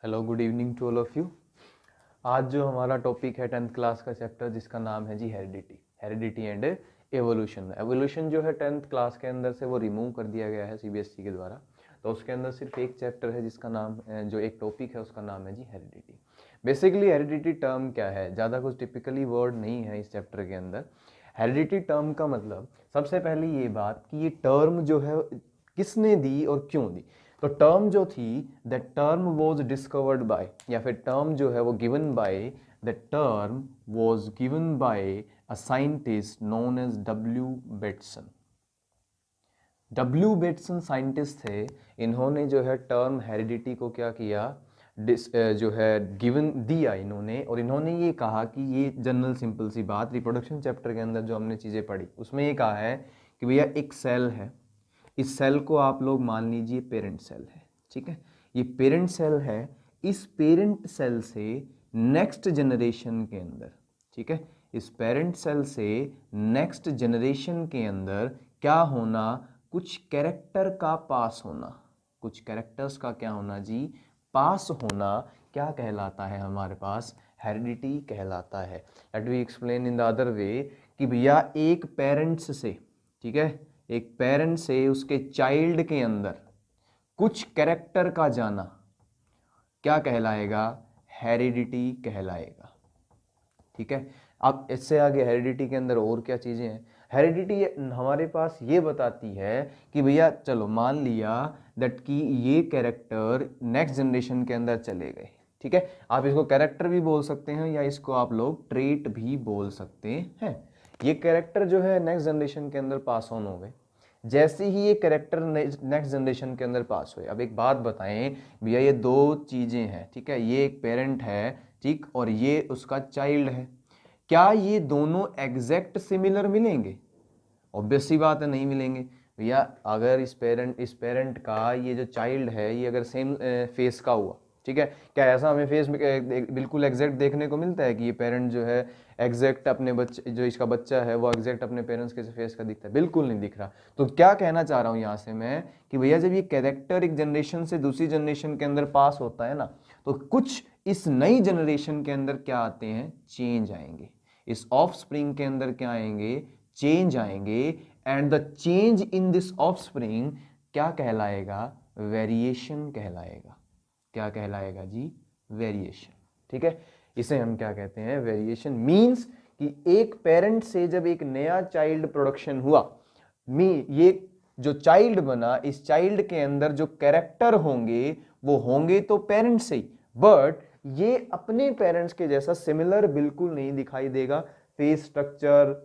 Hello, good evening to all of you. आज जो हमारा टॉपिक है 10th क्लास का चैप्टर, जिसका नाम है जी हेरिडिटी एंड एवोल्यूशन। एवोल्यूशन जो है 10th क्लास के अंदर से वो रिमूव कर दिया गया है सीबीएसई के द्वारा। तो उसके अंदर सिर्फ एक चैप्टर है जिसका नाम जो एक टॉपिक है उसका नाम है जी हेरिडिटी। बेसिकली हेरिडिटी टर्म क्या है, ज़्यादा कुछ टिपिकली वर्ड नहीं है इस चैप्टर के अंदर। हेरिडिटी टर्म का मतलब सबसे पहले ये बात कि ये टर्म जो है किसने दी और क्यों दी। तो टर्म जो थी, that term was discovered by, या फिर टर्म जो है वो given by, that term was given by a scientist known as W Bateson. W Bateson scientist थे। इन्होंने जो है टर्म हेरिडिटी को क्या किया, जो है गिवन दिया इन्होंने, और इन्होंने ये कहा कि ये जनरल सिंपल सी बात, रिप्रोडक्शन चैप्टर के अंदर जो हमने चीज़ें पढ़ी उसमें ये कहा है कि भैया एक सेल है, इस सेल को आप लोग मान लीजिए पेरेंट सेल है, ठीक है। ये पेरेंट सेल है, इस पेरेंट सेल से नेक्स्ट जनरेशन के अंदर, ठीक है, इस पेरेंट सेल से नेक्स्ट जनरेशन के अंदर क्या होना, कुछ कैरेक्टर का पास होना, कुछ कैरेक्टर्स का क्या होना जी, पास होना, क्या कहलाता है हमारे पास, हेरिडिटी कहलाता है। Let we explain in the other way कि भैया एक पेरेंट्स से, ठीक है, एक पेरेंट से उसके चाइल्ड के अंदर कुछ कैरेक्टर का जाना क्या कहलाएगा, हेरिडिटी कहलाएगा, ठीक है। अब इससे आगे हेरिडिटी के अंदर और क्या चीजें हैं, हेरिडिटी हमारे पास ये बताती है कि भैया चलो मान लिया दैट कि ये कैरेक्टर नेक्स्ट जनरेशन के अंदर चले गए, ठीक है। आप इसको कैरेक्टर भी बोल सकते हैं या इसको आप लोग ट्रेट भी बोल सकते हैं। ये कैरेक्टर जो है नेक्स्ट जनरेशन के अंदर पास ऑन हो गए। जैसे ही ये कैरेक्टर नेक्स्ट जनरेशन के अंदर पास हुए, अब एक बात बताएं भैया, ये दो चीजें हैं, ठीक है, ये एक पेरेंट है, ठीक, और ये उसका चाइल्ड है। क्या ये दोनों एग्जैक्ट सिमिलर मिलेंगे? ऑब्वियस सी बात है, नहीं मिलेंगे भैया। अगर इस पेरेंट का ये जो चाइल्ड है ये अगर सेम फेस का हुआ, ठीक है, क्या ऐसा हमें फेस में बिल्कुल एग्जैक्ट देखने को मिलता है कि ये पेरेंट जो है एग्जैक्ट अपने बच्चे, जो इसका बच्चा है वो एग्जैक्ट अपने पेरेंट्स के फेस का दिखता है? बिल्कुल नहीं दिख रहा। तो क्या कहना चाह रहा हूँ यहाँ से मैं कि भैया जब ये कैरेक्टर एक जनरेशन से दूसरी जनरेशन के अंदर पास होता है ना, तो कुछ इस नई जनरेशन के अंदर क्या आते हैं, चेंज आएंगे। इस ऑफस्प्रिंग के अंदर क्या आएंगे, चेंज आएंगे। And the change in this offspring क्या कहलाएगा, वेरिएशन कहलाएगा। क्या कहलाएगा जी, वेरिएशन, ठीक है। इसे हम क्या कहते हैं, वेरिएशन। मींस कि एक पेरेंट से जब एक नया चाइल्ड प्रोडक्शन हुआ, ये जो चाइल्ड बना, इस चाइल्ड के अंदर जो कैरेक्टर होंगे वो होंगे तो पेरेंट से ही, बट ये अपने पेरेंट्स के जैसा सिमिलर बिल्कुल नहीं दिखाई देगा। फेस स्ट्रक्चर,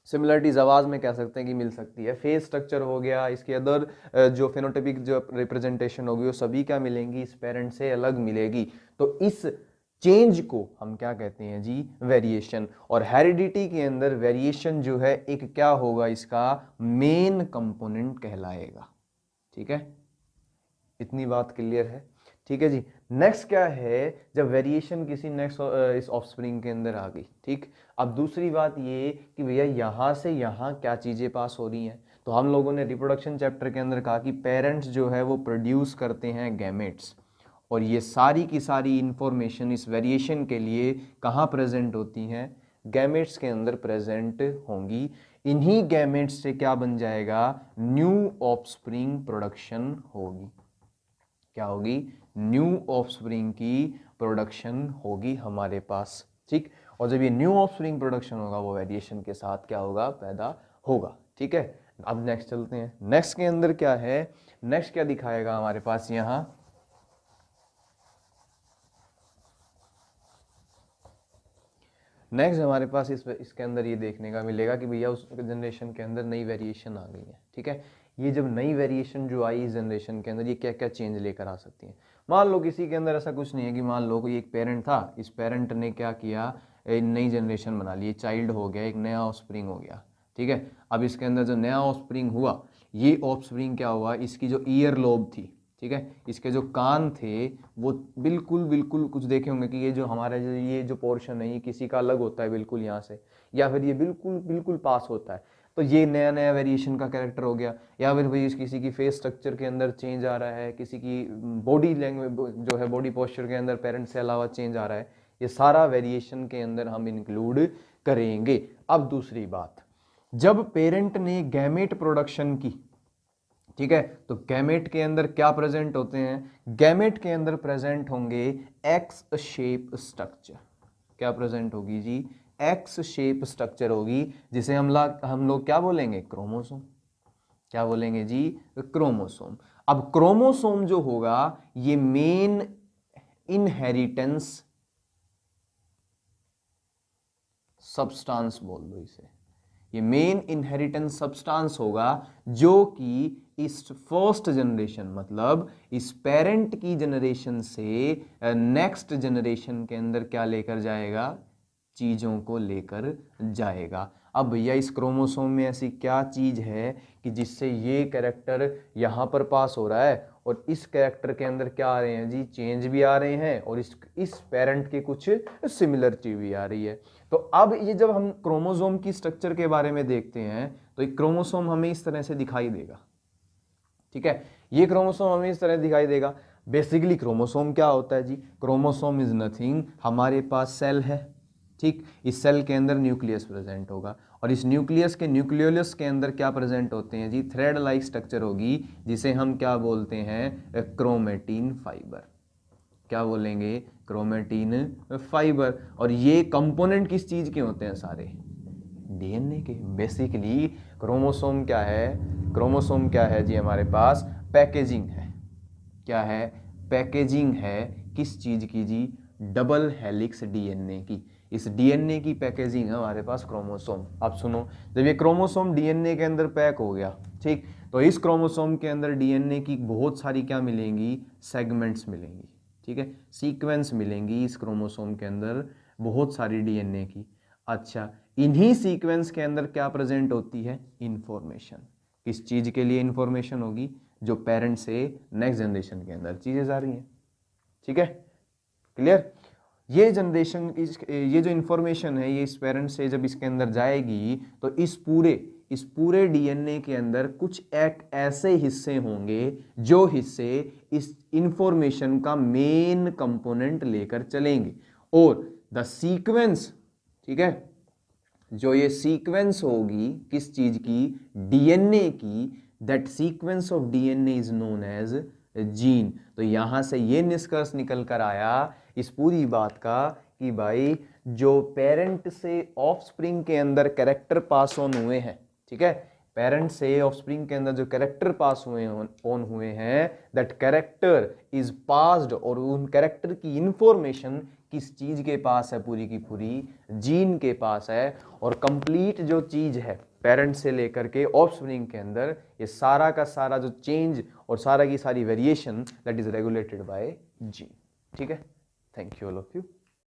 सिमिलरिटीज आवाज में कह सकते हैं कि मिल सकती है, फेस स्ट्रक्चर हो गया, इसके अदर जो फेनोटाइपिक जो रिप्रेजेंटेशन होगी वो सभी क्या मिलेंगी, इस पेरेंट से अलग मिलेगी। तो इस चेंज को हम क्या कहते हैं जी, वेरिएशन। और हेरिडिटी के अंदर वेरिएशन जो है एक क्या होगा, इसका मेन कंपोनेंट कहलाएगा, ठीक है। इतनी बात क्लियर है, ठीक है जी। नेक्स्ट क्या है, जब वेरिएशन किसी नेक्स्ट इस ऑफस्प्रिंग के अंदर आ गई, ठीक। अब दूसरी बात ये कि भैया यहाँ से यहाँ क्या चीज़ें पास हो रही हैं। तो हम लोगों ने रिप्रोडक्शन चैप्टर के अंदर कहा कि पेरेंट्स जो है वो प्रोड्यूस करते हैं गैमेट्स, और ये सारी की सारी इंफॉर्मेशन इस वेरिएशन के लिए कहाँ प्रेजेंट होती हैं, गैमेट्स के अंदर प्रेजेंट होंगी। इन्हीं गैमेट्स से क्या बन जाएगा, न्यू ऑफस्प्रिंग प्रोडक्शन होगी। क्या होगी, न्यू ऑफस्प्रिंग की प्रोडक्शन होगी हमारे पास, ठीक। और जब ये न्यू ऑफस्प्रिंग प्रोडक्शन होगा वो वेरिएशन के साथ क्या होगा, पैदा होगा, ठीक है। अब नेक्स्ट चलते हैं, नेक्स्ट के अंदर क्या है, नेक्स्ट क्या दिखाएगा हमारे पास यहाँ, नेक्स्ट हमारे पास इसके अंदर ये देखने का मिलेगा कि भैया उस जनरेशन के अंदर नई वेरिएशन आ गई है, ठीक है। ये जब नई वेरिएशन जो आई इस जनरेशन के अंदर, ये क्या क्या चेंज लेकर आ सकती है। मान लो किसी के अंदर ऐसा कुछ नहीं है कि मान लो कोई एक पेरेंट था, इस पेरेंट ने क्या किया, नई जनरेशन बना ली, चाइल्ड हो गया, एक नया ऑफस्प्रिंग हो गया, ठीक है। अब इसके अंदर जो नया ऑफस्प्रिंग हुआ, ये ऑफस्प्रिंग क्या हुआ, इसकी जो ईयर लोब थी, ठीक है, इसके जो कान थे वो बिल्कुल बिल्कुल, कुछ देखे होंगे कि ये जो हमारा ये जो पोर्शन है ये किसी का अलग होता है बिल्कुल यहाँ से, या फिर ये बिल्कुल बिल्कुल पास होता है। तो ये नया नया वेरिएशन का कैरेक्टर हो गया। या फिर भाई किसी की फेस स्ट्रक्चर के अंदर चेंज आ रहा है, किसी की बॉडी लैंग्वेज जो है बॉडी पोस्चर के अंदर पेरेंट से अलावा चेंज आ रहा है, ये सारा वेरिएशन के अंदर हम इंक्लूड करेंगे। अब दूसरी बात, जब पेरेंट ने गैमेट प्रोडक्शन की, ठीक है, तो गैमेट के अंदर क्या प्रेजेंट होते हैं? गैमेट के अंदर प्रेजेंट होंगे एक्स शेप स्ट्रक्चर। क्या प्रेजेंट होगी जी? एक्स शेप स्ट्रक्चर होगी, जिसे हम लोग क्या बोलेंगे? क्रोमोसोम। क्या बोलेंगे जी? क्रोमोसोम। अब क्रोमोसोम जो होगा ये मेन इनहेरिटेंस सब्सटेंस बोल दो इसे, ये मेन इनहेरिटेंस सब्सटेंस होगा जो कि इस फर्स्ट जनरेशन मतलब इस पेरेंट की जनरेशन से नेक्स्ट जनरेशन के अंदर क्या लेकर जाएगा? चीजों को लेकर जाएगा। अब भैया इस क्रोमोसोम में ऐसी क्या चीज है कि जिससे ये कैरेक्टर यहां पर पास हो रहा है और इस कैरेक्टर के अंदर क्या आ रहे हैं जी? चेंज भी आ रहे हैं और इस पेरेंट के कुछ सिमिलरिटी भी आ रही है। तो अब ये जब हम क्रोमोसोम की स्ट्रक्चर के बारे में देखते हैं तो एक क्रोमोसोम हमें इस तरह से दिखाई देगा, ठीक है, ये क्रोमोसोम हमें इस तरह दिखाई देगा। बेसिकली क्रोमोसोम क्या होता है जी? क्रोमोसोम इज नथिंग, हमारे पास सेल है, ठीक, इस सेल के अंदर न्यूक्लियस प्रेजेंट होगा और इस न्यूक्लियस के न्यूक्लियोलस के अंदर क्या प्रेजेंट होते हैं जी? थ्रेड लाइक स्ट्रक्चर होगी, जिसे हम क्या बोलते हैं? Chromatin fibre. क्या बोलेंगे? Chromatin fibre. और ये कंपोनेंट किस चीज के होते हैं? सारे डीएनए के। बेसिकली क्रोमोसोम क्या है? क्रोमोसोम क्या है जी? हमारे पास पैकेजिंग है। क्या है? पैकेजिंग है किस चीज की जी? डबल हेलिक्स डीएनए की। इस डीएनए की पैकेजिंग है हमारे पास क्रोमोसोम। अब सुनो, जब ये क्रोमोसोम डीएनए के अंदर पैक हो गया, ठीक, तो इस क्रोमोसोम के अंदर डीएनए की बहुत सारी क्या मिलेंगी? सेगमेंट्स मिलेंगी, ठीक है, सीक्वेंस मिलेंगी इस क्रोमोसोम के अंदर बहुत सारी डीएनए की। अच्छा, इन्हीं सीक्वेंस के अंदर क्या प्रेजेंट होती है? इंफॉर्मेशन। किस चीज के लिए इंफॉर्मेशन होगी? जो पेरेंट से नेक्स्ट जनरेशन के अंदर चीजें जा रही हैं, ठीक है, क्लियर? ये जनरेशन ये जो इंफॉर्मेशन है ये इस पेरेंट से जब इसके अंदर जाएगी तो इस पूरे डीएनए के अंदर कुछ एक ऐसे हिस्से होंगे जो हिस्से इस इंफॉर्मेशन का मेन कंपोनेंट लेकर चलेंगे। और द सीक्वेंस, ठीक है, जो ये सीक्वेंस होगी किस चीज की? डीएनए की। That sequence of DNA is known as gene. तो यहां से ये निष्कर्ष निकल कर आया इस पूरी बात का कि भाई जो पेरेंट से ऑफस्प्रिंग के अंदर कैरेक्टर पास ऑन हुए हैं, ठीक है, पेरेंट से ऑफस्प्रिंग के अंदर जो कैरेक्टर पास ऑन हुए हैं, दैट कैरेक्टर इज पास्ड, और उन कैरेक्टर की इंफॉर्मेशन किस चीज के पास है? पूरी की पूरी जीन के पास है। और कंप्लीट जो चीज है पेरेंट से लेकर के ऑफस्प्रिंग के अंदर, ये सारा का सारा जो चेंज और सारा की सारी variation that is regulated by gene, ठीक है। Thank you all of you.